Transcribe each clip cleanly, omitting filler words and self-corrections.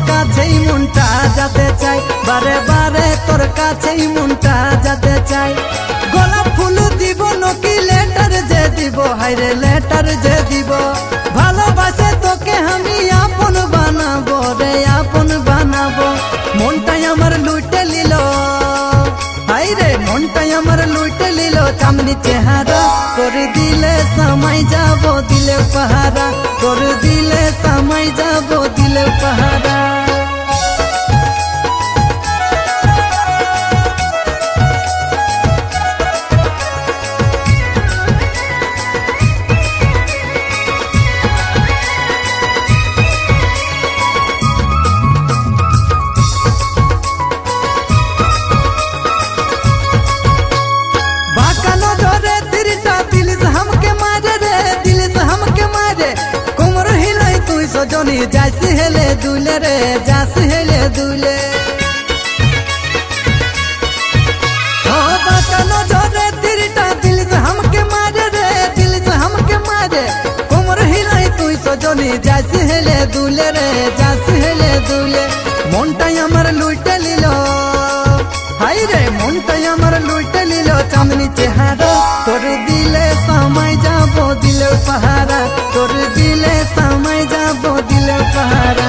কাছেই মনটা যেতে চাই, বারে বারে তোর কাছেই মনটা যেতে চাই। গোলাপ ফুল দিব নাকি লেটার যে দিব, হাইরে লেটার যে দিব। ভালোবাসে তোকে আমি আপন বানাবো রে, আপন বানাবো। মনটাই আমার লুটে লিল, হাইরে মনটাই আমার লুটে লিল চাঁদনি চেহারা। তোর দিলে সময় যাব দিলে পাহারা, তোর দিলে সময় যাব দিলে পাহারা। सजनी जास हेले दुले रे, जास हेले दुले। हो बाकनो जोरे तिरटा दिल से हमके मारे रे, दिल से हमके मारे। कोमर हिलाई तू सजनी जास हेले दुले रे, जास हेले दुले। मोनटाई अमर लुटे लिलो, हाय रे मोनटाई अमर लुटे लिलो चांदनी चेहरा। तोर दिले समय जाबो दिले पहारा, तोर दिले समय जाबो दिले पहारा।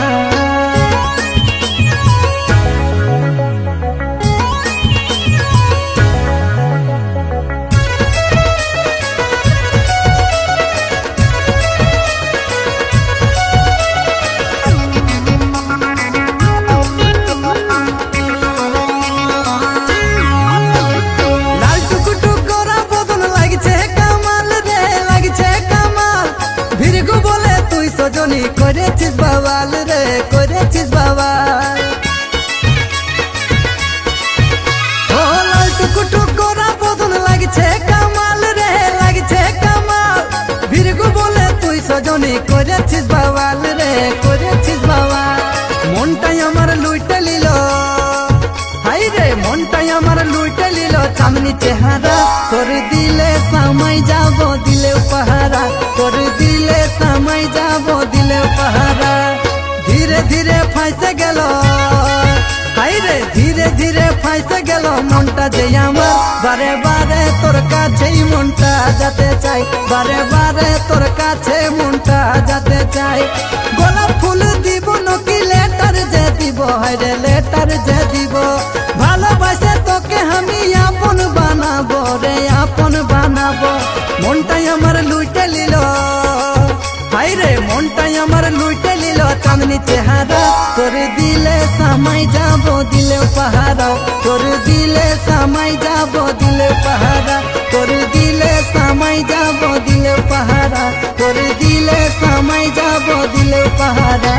सजनी करेছিস বাওয়াল রে, করেছিস বাওয়াল। ও লাল টুকুটুক করা বদন লাগছে কামাল রে, লাগছে কামাল। ভিরগু বলে তুই সজনি করেছিস বাওয়াল রে, করেছিস বাওয়াল। মনটাই আমার লুটে লিল, হাই রে মনটাই আমার লুটে লিল চাঁদনি চেহারা। তোর দিলে সময় যাব দিলে পাহারা, তোর দিলে সময় যাব দিলে পাহারা। ধীরে ধীরে ফাইসে গেল, হাই রে ধীরে ধীরে ফাইসে গেল মনটা যে আমার। বারে বারে তোর কাছেই মনটা যেতে চাই, বারে বারে তোর কাছে মনটা যেতে চাই। গোলাপ ফুল দিব নাকি লেটার যে দিব, হাই রে লেটার যে দিব। ভালোবাসে তোকে আমি আপন বানাবো রে, আপন বানাবো। মনটাই আমার লুটে লিল, হাই রে মনটাই আমার লুটে লিল চাঁদনি চেহারা। তোর দিলে সময় যাব দিলে পাহারা, তোর দিলে সময় যাব দিলে পাহারা, তোর দিলে সময় যাব দিলে পাহারা, তোর দিলে সময় যাব দিলে পাহারা।